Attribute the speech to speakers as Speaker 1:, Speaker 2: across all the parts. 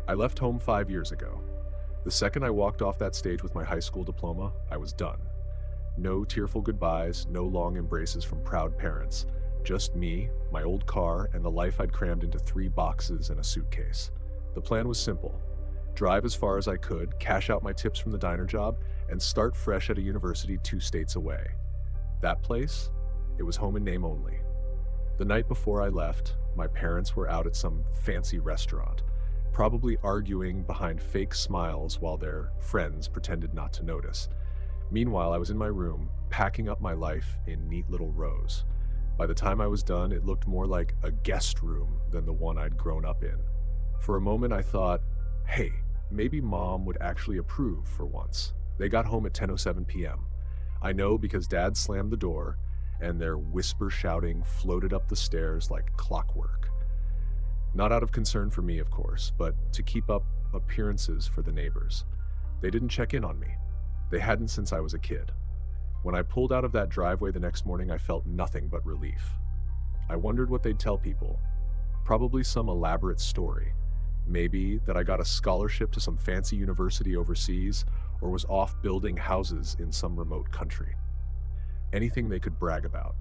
Speaker 1: I left home 5 years ago. The second I walked off that stage with my high school diploma, I was done. No tearful goodbyes, no long embraces from proud parents. Just me, my old car, and the life I'd crammed into 3 boxes and a suitcase. The plan was simple: drive as far as I could, cash out my tips from the diner job, and start fresh at a university 2 states away. That place? It was home in name only. The night before I left, my parents were out at some fancy restaurant, probably arguing behind fake smiles while their friends pretended not to notice. Meanwhile, I was in my room, packing up my life in neat little rows. By the time I was done, it looked more like a guest room than the one I'd grown up in. For a moment, I thought, hey, maybe mom would actually approve for once. They got home at 10:07 p.m. I know because dad slammed the door, and their whisper shouting floated up the stairs like clockwork. Not out of concern for me, of course, but to keep up appearances for the neighbors. They didn't check in on me. They hadn't since I was a kid. When I pulled out of that driveway the next morning, I felt nothing but relief. I wondered what they'd tell people. Probably some elaborate story. Maybe that I got a scholarship to some fancy university overseas, or was off building houses in some remote country. Anything they could brag about.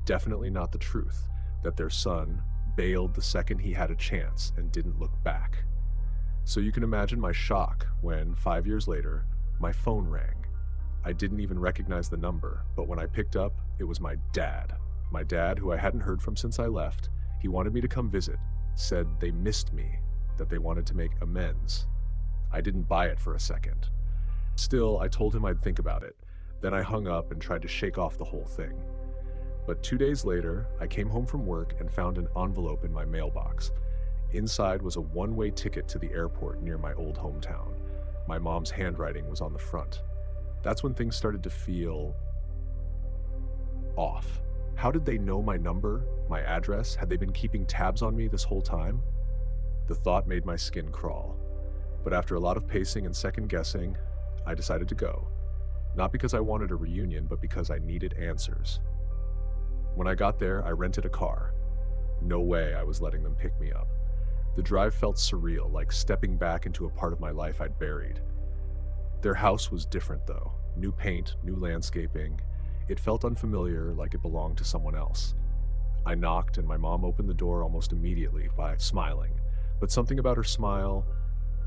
Speaker 1: Definitely not the truth, that their son bailed the second he had a chance and didn't look back. So you can imagine my shock when, 5 years later, my phone rang. I didn't even recognize the number, but when I picked up, it was my dad. My dad, who I hadn't heard from since I left. He wanted me to come visit, said they missed me, that they wanted to make amends. I didn't buy it for a second. Still, I told him I'd think about it. Then I hung up and tried to shake off the whole thing. But 2 days later, I came home from work and found an envelope in my mailbox. Inside was a one-way ticket to the airport near my old hometown. My mom's handwriting was on the front. That's when things started to feel off. How did they know my number, my address? Had they been keeping tabs on me this whole time? The thought made my skin crawl. But after a lot of pacing and second guessing, I decided to go. Not because I wanted a reunion, but because I needed answers. When I got there, I rented a car. No way I was letting them pick me up. The drive felt surreal, like stepping back into a part of my life I'd buried. Their house was different, though. New paint, new landscaping. It felt unfamiliar, like it belonged to someone else. I knocked, and my mom opened the door almost immediately by smiling. But something about her smile,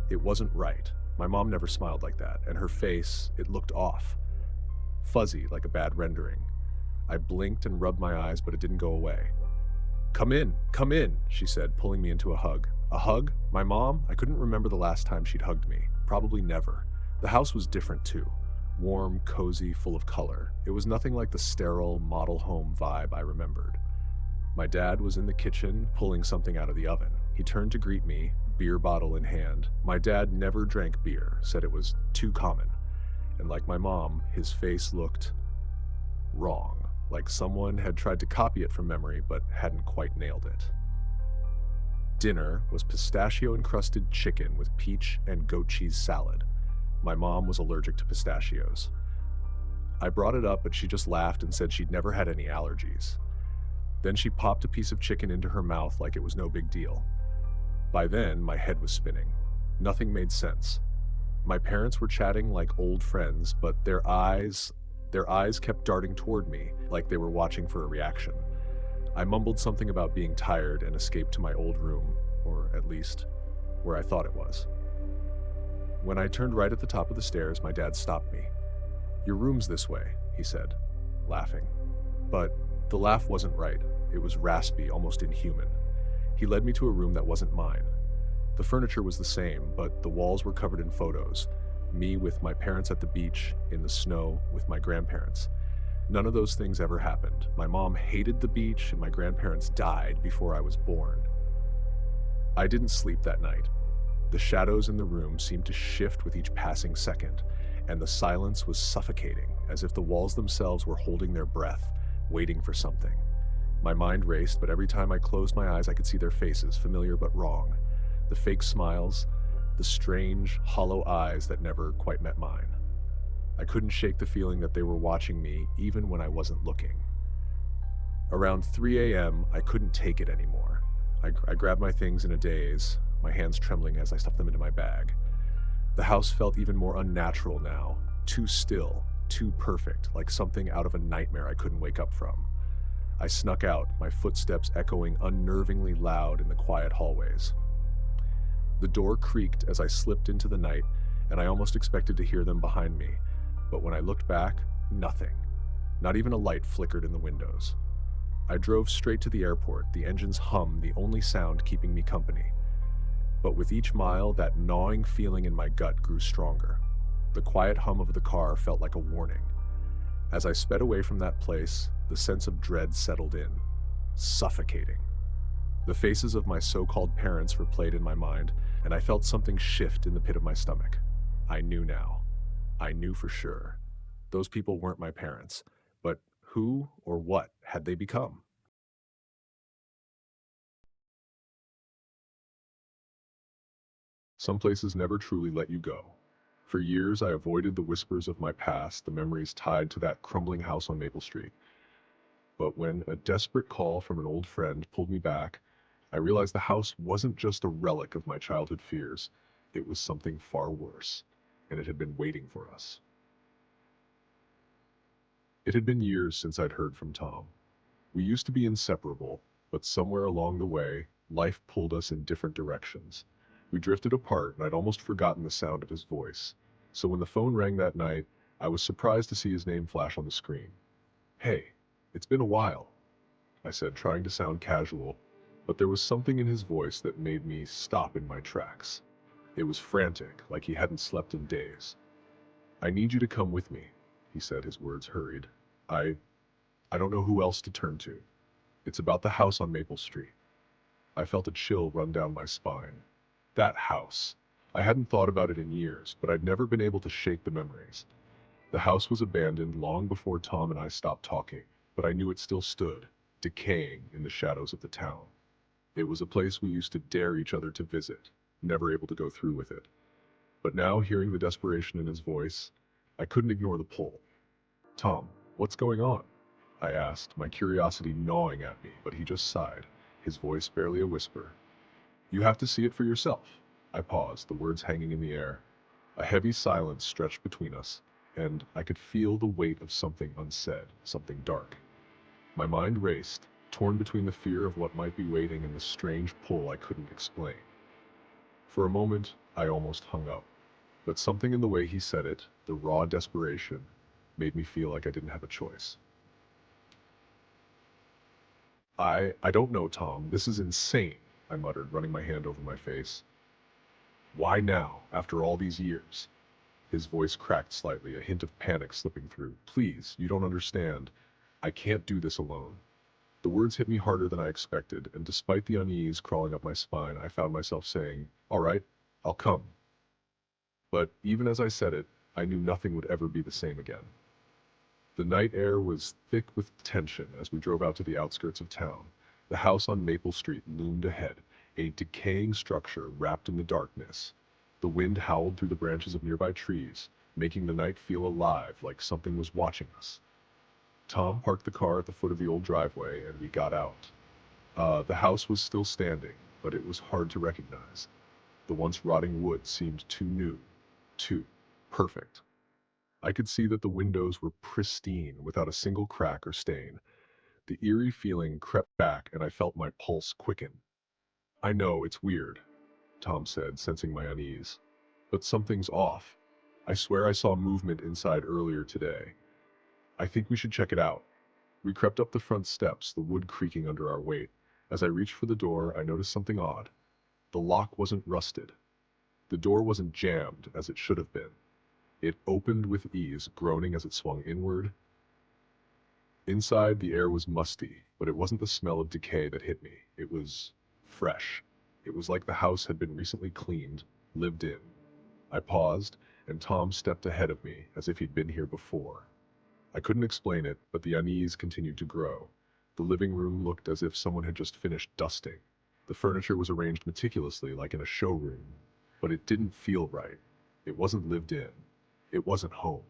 Speaker 1: it wasn't right. My mom never smiled like that, and her face, it looked off. Fuzzy, like a bad rendering. I blinked and rubbed my eyes, but it didn't go away. Come in, she said, pulling me into a hug. A hug? My mom? I couldn't remember the last time she'd hugged me. Probably never. The house was different too. Warm, cozy, full of color. It was nothing like the sterile, model home vibe I remembered. My dad was in the kitchen, pulling something out of the oven. He turned to greet me, beer bottle in hand. My dad never drank beer, said it was too common. And like my mom, his face looked wrong, like someone had tried to copy it from memory but hadn't quite nailed it. Dinner was pistachio-encrusted chicken with peach and goat cheese salad. My mom was allergic to pistachios. I brought it up, but she just laughed and said she'd never had any allergies. Then she popped a piece of chicken into her mouth like it was no big deal. By then, my head was spinning. Nothing made sense. My parents were chatting like old friends, but their eyes kept darting toward me like they were watching for a reaction. I mumbled something about being tired and escaped to my old room, or at least where I thought it was. When I turned right at the top of the stairs, my dad stopped me. "Your room's this way," he said, laughing. But the laugh wasn't right. It was raspy, almost inhuman. He led me to a room that wasn't mine. The furniture was the same, but the walls were covered in photos. Me with my parents at the beach, in the snow, with my grandparents. None of those things ever happened. My mom hated the beach, and my grandparents died before I was born. I didn't sleep that night. The shadows in the room seemed to shift with each passing second, and the silence was suffocating, as if the walls themselves were holding their breath, waiting for something. My mind raced, but every time I closed my eyes, I could see their faces, familiar but wrong. The fake smiles, the strange, hollow eyes that never quite met mine. I couldn't shake the feeling that they were watching me even when I wasn't looking. Around 3 a.m., I couldn't take it anymore. I grabbed my things in a daze, my hands trembling as I stuffed them into my bag. The house felt even more unnatural now, too still, too perfect, like something out of a nightmare I couldn't wake up from. I snuck out, my footsteps echoing unnervingly loud in the quiet hallways. The door creaked as I slipped into the night, and I almost expected to hear them behind me. But when I looked back, nothing. Not even a light flickered in the windows. I drove straight to the airport, the engine's hum the only sound keeping me company. But with each mile, that gnawing feeling in my gut grew stronger. The quiet hum of the car felt like a warning. As I sped away from that place, the sense of dread settled in, suffocating. The faces of my so-called parents replayed in my mind, and I felt something shift in the pit of my stomach. I knew now. I knew for sure. Those people weren't my parents, but who or what had they become? Some places never truly let you go. For years, I avoided the whispers of my past, the memories tied to that crumbling house on Maple Street. But when a desperate call from an old friend pulled me back, I realized the house wasn't just a relic of my childhood fears. It was something far worse, and it had been waiting for us. It had been years since I'd heard from Tom. We used to be inseparable, but somewhere along the way, life pulled us in different directions. We drifted apart, and I'd almost forgotten the sound of his voice. So when the phone rang that night, I was surprised to see his name flash on the screen. "Hey, it's been a while," I said, trying to sound casual, but there was something in his voice that made me stop in my tracks. It was frantic, like he hadn't slept in days. "I need you to come with me," he said, his words hurried. I I don't know who else to turn to. It's about the house on Maple Street." I felt a chill run down my spine. That house. I hadn't thought about it in years, but I'd never been able to shake the memories. The house was abandoned long before Tom and I stopped talking, but I knew it still stood, decaying in the shadows of the town. It was a place we used to dare each other to visit, never able to go through with it. But now, hearing the desperation in his voice, I couldn't ignore the pull. "Tom, what's going on?" I asked, my curiosity gnawing at me, but he just sighed, his voice barely a whisper. "You have to see it for yourself." I paused, the words hanging in the air. A heavy silence stretched between us, and I could feel the weight of something unsaid, something dark. My mind raced, torn between the fear of what might be waiting and the strange pull I couldn't explain. For a moment, I almost hung up, but something in the way he said it, the raw desperation, made me feel like I didn't have a choice. I don't know, Tom. This is insane," I muttered, running my hand over my face. "Why now, after all these years?" His voice cracked slightly, a hint of panic slipping through. "Please, you don't understand. I can't do this alone." The words hit me harder than I expected, and despite the unease crawling up my spine, I found myself saying, "All right, I'll come." But even as I said it, I knew nothing would ever be the same again. The night air was thick with tension as we drove out to the outskirts of town. The house on Maple Street loomed ahead, a decaying structure wrapped in the darkness. The wind howled through the branches of nearby trees, making the night feel alive, like something was watching us. Tom parked the car at the foot of the old driveway, and we got out. The house was still standing, but it was hard to recognize. The once rotting wood seemed too new, too perfect. I could see that the windows were pristine, without a single crack or stain. The eerie feeling crept back, and I felt my pulse quicken. "I know, it's weird," Tom said, sensing my unease. "But something's off. I swear I saw movement inside earlier today. I think we should check it out." We crept up the front steps, the wood creaking under our weight. As I reached for the door, I noticed something odd. The lock wasn't rusted. The door wasn't jammed, as it should have been. It opened with ease, groaning as it swung inward. Inside, the air was musty, but it wasn't the smell of decay that hit me. It was fresh. It was like the house had been recently cleaned, lived in. I paused, and Tom stepped ahead of me, as if he'd been here before. I couldn't explain it, but the unease continued to grow. The living room looked as if someone had just finished dusting. The furniture was arranged meticulously, like in a showroom. But it didn't feel right. It wasn't lived in. It wasn't home.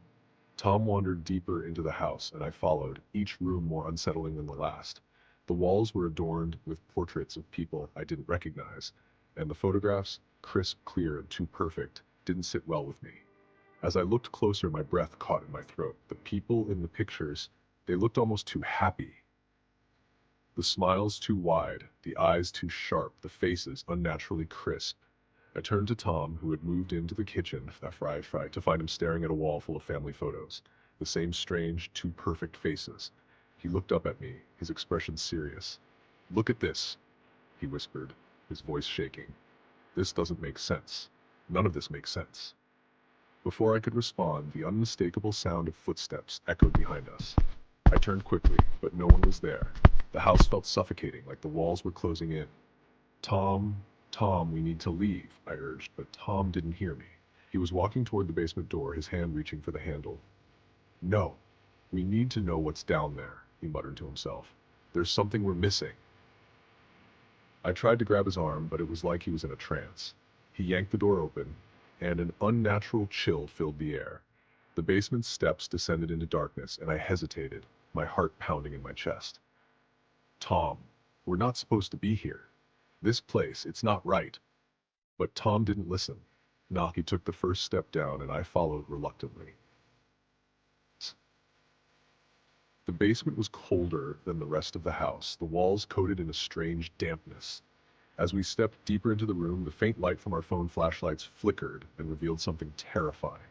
Speaker 1: Tom wandered deeper into the house, and I followed, each room more unsettling than the last. The walls were adorned with portraits of people I didn't recognize. and the photographs, crisp, clear, and too perfect, didn't sit well with me. As I looked closer, my breath caught in my throat. The people in the pictures, they looked almost too happy. The smiles too wide, the eyes too sharp, the faces unnaturally crisp. I turned to Tom, who had moved into the kitchen after I tried to find him staring at a wall full of family photos. The same strange, too perfect faces. He looked up at me, his expression serious. "Look at this," he whispered, his voice shaking. "This doesn't make sense. None of this makes sense." Before I could respond, the unmistakable sound of footsteps echoed behind us. I turned quickly, but no one was there. The house felt suffocating, like the walls were closing in. "Tom, Tom, we need to leave," I urged, but Tom didn't hear me. He was walking toward the basement door, his hand reaching for the handle. "No, we need to know what's down there," he muttered to himself. "There's something we're missing." I tried to grab his arm, but it was like he was in a trance. He yanked the door open, and an unnatural chill filled the air. The basement steps descended into darkness, and I hesitated, my heart pounding in my chest. "Tom, we're not supposed to be here. This place, it's not right." But Tom didn't listen. No, he took the first step down, and I followed reluctantly. The basement was colder than the rest of the house, the walls coated in a strange dampness. As we stepped deeper into the room, the faint light from our phone flashlights flickered and revealed something terrifying.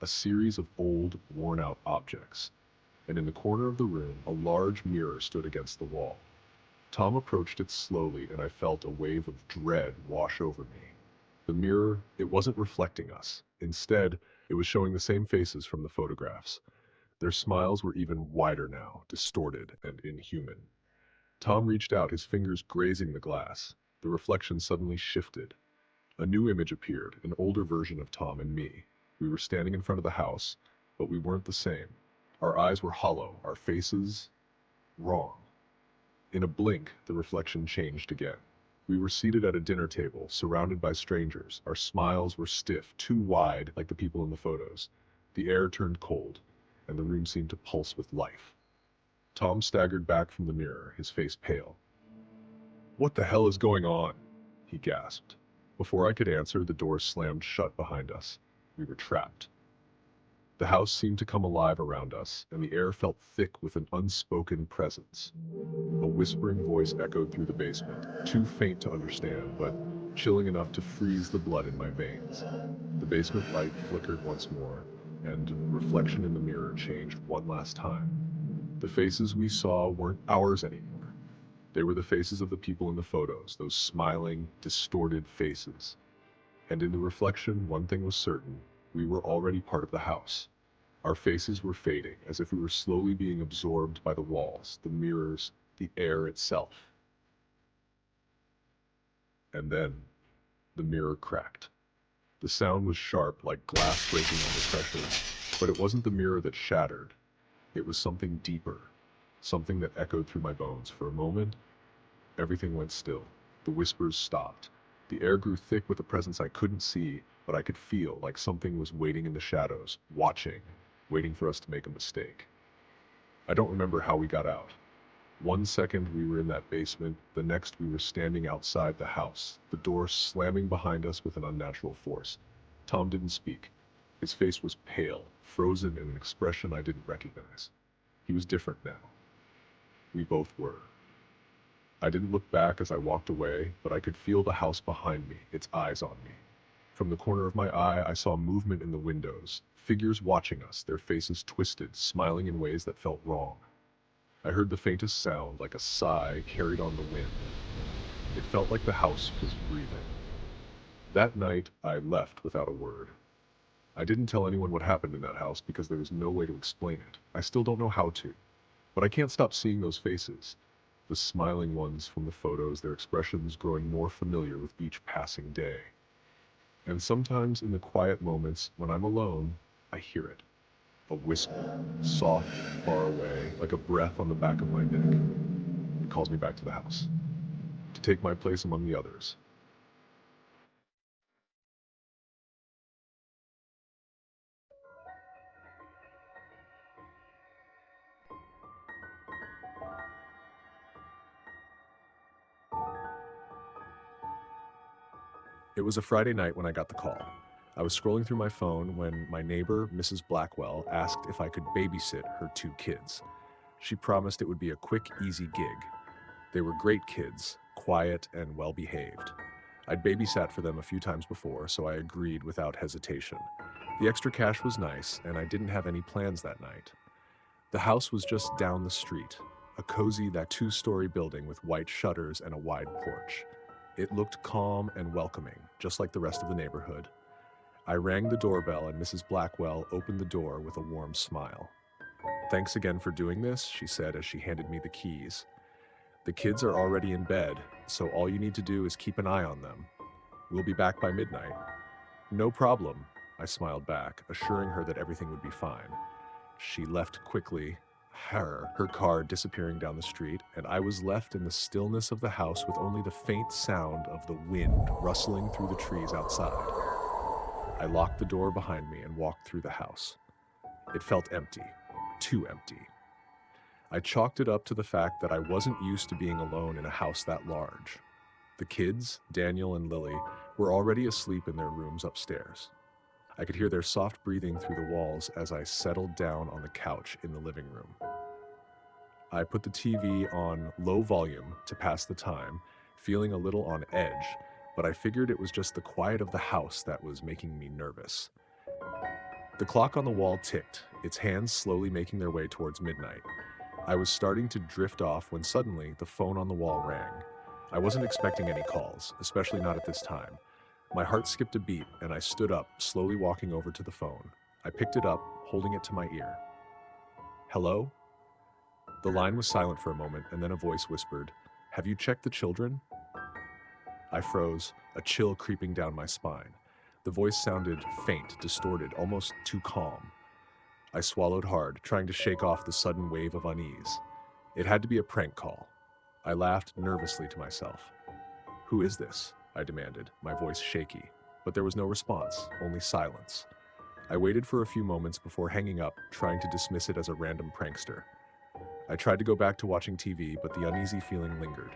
Speaker 1: A series of old, worn-out objects. And in the corner of the room, a large mirror stood against the wall. Tom approached it slowly, and I felt a wave of dread wash over me. The mirror, it wasn't reflecting us. Instead, it was showing the same faces from the photographs. Their smiles were even wider now, distorted and inhuman. Tom reached out, his fingers grazing the glass. The reflection suddenly shifted. A new image appeared, an older version of Tom and me. We were standing in front of the house, but we weren't the same. Our eyes were hollow, our faces wrong. In a blink, the reflection changed again. We were seated at a dinner table, surrounded by strangers. Our smiles were stiff, too wide, like the people in the photos. The air turned cold, and the room seemed to pulse with life. Tom staggered back from the mirror, his face pale. "What the hell is going on?" he gasped. Before I could answer, the door slammed shut behind us. We were trapped. The house seemed to come alive around us, and the air felt thick with an unspoken presence. A whispering voice echoed through the basement, too faint to understand, but chilling enough to freeze the blood in my veins. The basement light flickered once more, and reflection in the mirror changed one last time. The faces we saw weren't ours anymore. They were the faces of the people in the photos, those smiling, distorted faces. And in the reflection, one thing was certain: we were already part of the house. Our faces were fading, as if we were slowly being absorbed by the walls, the mirrors, the air itself. And then, the mirror cracked. The sound was sharp, like glass breaking under pressure, but it wasn't the mirror that shattered. It was something deeper, something that echoed through my bones. For a moment, everything went still. The whispers stopped. The air grew thick with a presence I couldn't see, but I could feel, like something was waiting in the shadows, watching, waiting for us to make a mistake. I don't remember how we got out. One second we were in that basement, the next we were standing outside the house, the door slamming behind us with an unnatural force. Tom didn't speak. His face was pale, frozen in an expression I didn't recognize. He was different now. We both were. I didn't look back as I walked away, but I could feel the house behind me, its eyes on me. From the corner of my eye, I saw movement in the windows, figures watching us, their faces twisted, smiling in ways that felt wrong. I heard the faintest sound, like a sigh carried on the wind. It felt like the house was breathing. That night, I left without a word. I didn't tell anyone what happened in that house because there was no way to explain it. I still don't know how to. But I can't stop seeing those faces. The smiling ones from the photos, their expressions growing more familiar with each passing day. And sometimes in the quiet moments, when I'm alone, I hear it. A whisper, soft, far away, like a breath on the back of my neck. It calls me back to the house, to take my place among the others. It was a Friday night when I got the call. I was scrolling through my phone when my neighbor, Mrs. Blackwell, asked if I could babysit her two kids. She promised it would be a quick, easy gig. They were great kids, quiet and well behaved. I'd babysat for them a few times before, so I agreed without hesitation. The extra cash was nice, and I didn't have any plans that night. The house was just down the street, a cozy that two-story building with white shutters and a wide porch. It looked calm and welcoming, just like the rest of the neighborhood. I rang the doorbell and Mrs. Blackwell opened the door with a warm smile. "Thanks again for doing this," she said as she handed me the keys. "The kids are already in bed, so all you need to do is keep an eye on them. We'll be back by midnight." "No problem," I smiled back, assuring her that everything would be fine. She left quickly, her car disappearing down the street, and I was left in the stillness of the house with only the faint sound of the wind rustling through the trees outside. I locked the door behind me and walked through the house. It felt empty, too empty. I chalked it up to the fact that I wasn't used to being alone in a house that large. The kids, Daniel and Lily, were already asleep in their rooms upstairs. I could hear their soft breathing through the walls as I settled down on the couch in the living room. I put the TV on low volume to pass the time, feeling a little on edge, but I figured it was just the quiet of the house that was making me nervous. The clock on the wall ticked, its hands slowly making their way towards midnight. I was starting to drift off when suddenly the phone on the wall rang. I wasn't expecting any calls, especially not at this time. My heart skipped a beat and I stood up, slowly walking over to the phone. I picked it up, holding it to my ear. "Hello?" The line was silent for a moment and then a voice whispered, "Have you checked the children?" I froze, a chill creeping down my spine. The voice sounded faint, distorted, almost too calm. I swallowed hard, trying to shake off the sudden wave of unease. It had to be a prank call. I laughed nervously to myself. "Who is this?" I demanded, my voice shaky. But there was no response, only silence. I waited for a few moments before hanging up, trying to dismiss it as a random prankster. I tried to go back to watching TV, but the uneasy feeling lingered.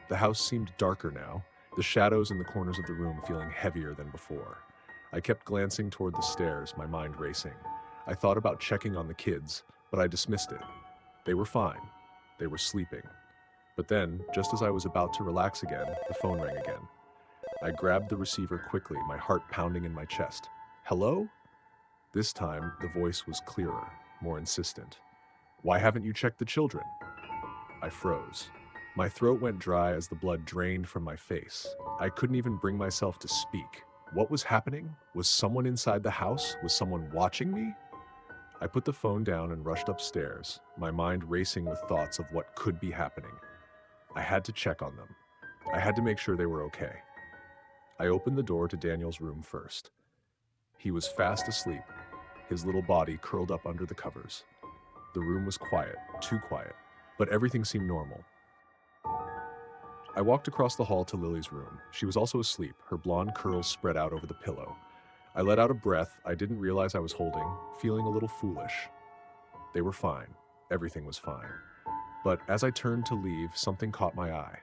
Speaker 1: The house seemed darker now, the shadows in the corners of the room feeling heavier than before. I kept glancing toward the stairs, my mind racing. I thought about checking on the kids, but I dismissed it. They were fine. They were sleeping. But then, just as I was about to relax again, the phone rang again. I grabbed the receiver quickly, my heart pounding in my chest. "Hello?" This time, the voice was clearer, more insistent. "Why haven't you checked the children?" I froze. My throat went dry as the blood drained from my face. I couldn't even bring myself to speak. What was happening? Was someone inside the house? Was someone watching me? I put the phone down and rushed upstairs, my mind racing with thoughts of what could be happening. I had to check on them. I had to make sure they were okay. I opened the door to Daniel's room first. He was fast asleep, his little body curled up under the covers. The room was quiet, too quiet, but everything seemed normal. I walked across the hall to Lily's room. She was also asleep, her blonde curls spread out over the pillow. I let out a breath I didn't realize I was holding, feeling a little foolish. They were fine. Everything was fine. But as I turned to leave, something caught my eye.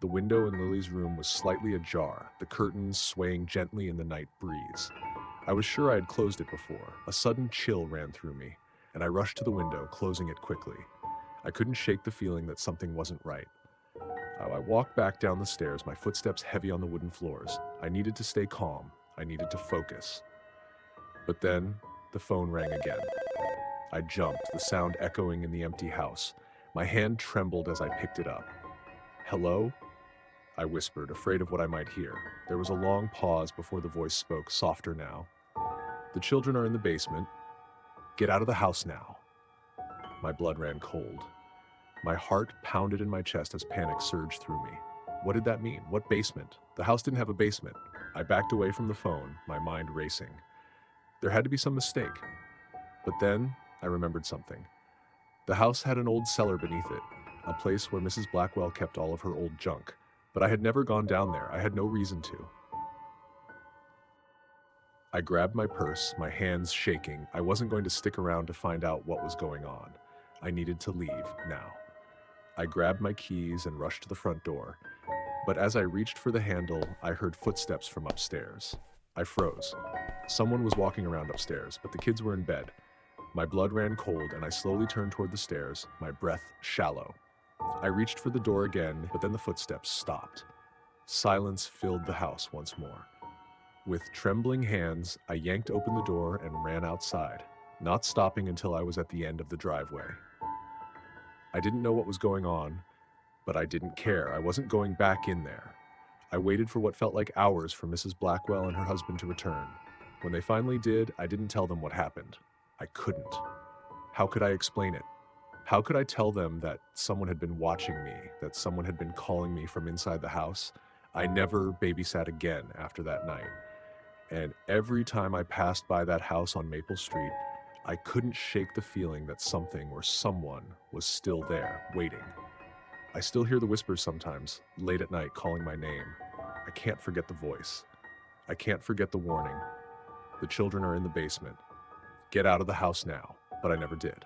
Speaker 1: The window in Lily's room was slightly ajar, the curtains swaying gently in the night breeze. I was sure I had closed it before. A sudden chill ran through me, and I rushed to the window, closing it quickly. I couldn't shake the feeling that something wasn't right. I walked back down the stairs, my footsteps heavy on the wooden floors. I needed to stay calm. I needed to focus. But then, the phone rang again. I jumped, the sound echoing in the empty house. My hand trembled as I picked it up. "Hello?" I whispered, afraid of what I might hear. There was a long pause before the voice spoke, softer now. "The children are in the basement. Get out of the house now." My blood ran cold. My heart pounded in my chest as panic surged through me. What did that mean? What basement? The house didn't have a basement. I backed away from the phone, my mind racing. There had to be some mistake. But then, I remembered something. The house had an old cellar beneath it, a place where Mrs. Blackwell kept all of her old junk. But I had never gone down there. I had no reason to. I grabbed my purse, my hands shaking. I wasn't going to stick around to find out what was going on. I needed to leave now. I grabbed my keys and rushed to the front door. But as I reached for the handle, I heard footsteps from upstairs. I froze. Someone was walking around upstairs, but the kids were in bed. My blood ran cold, and I slowly turned toward the stairs, my breath shallow. I reached for the door again, but then the footsteps stopped. Silence filled the house once more. With trembling hands, I yanked open the door and ran outside, not stopping until I was at the end of the driveway. I didn't know what was going on, but I didn't care. I wasn't going back in there. I waited for what felt like hours for Mrs. Blackwell and her husband to return. When they finally did, I didn't tell them what happened. I couldn't. How could I explain it? How could I tell them that someone had been watching me, that someone had been calling me from inside the house? I never babysat again after that night. And every time I passed by that house on Maple Street, I couldn't shake the feeling that something or someone was still there, waiting. I still hear the whispers sometimes, late at night, calling my name. I can't forget the voice. I can't forget the warning. The children are in the basement. Get out of the house now. But I never did.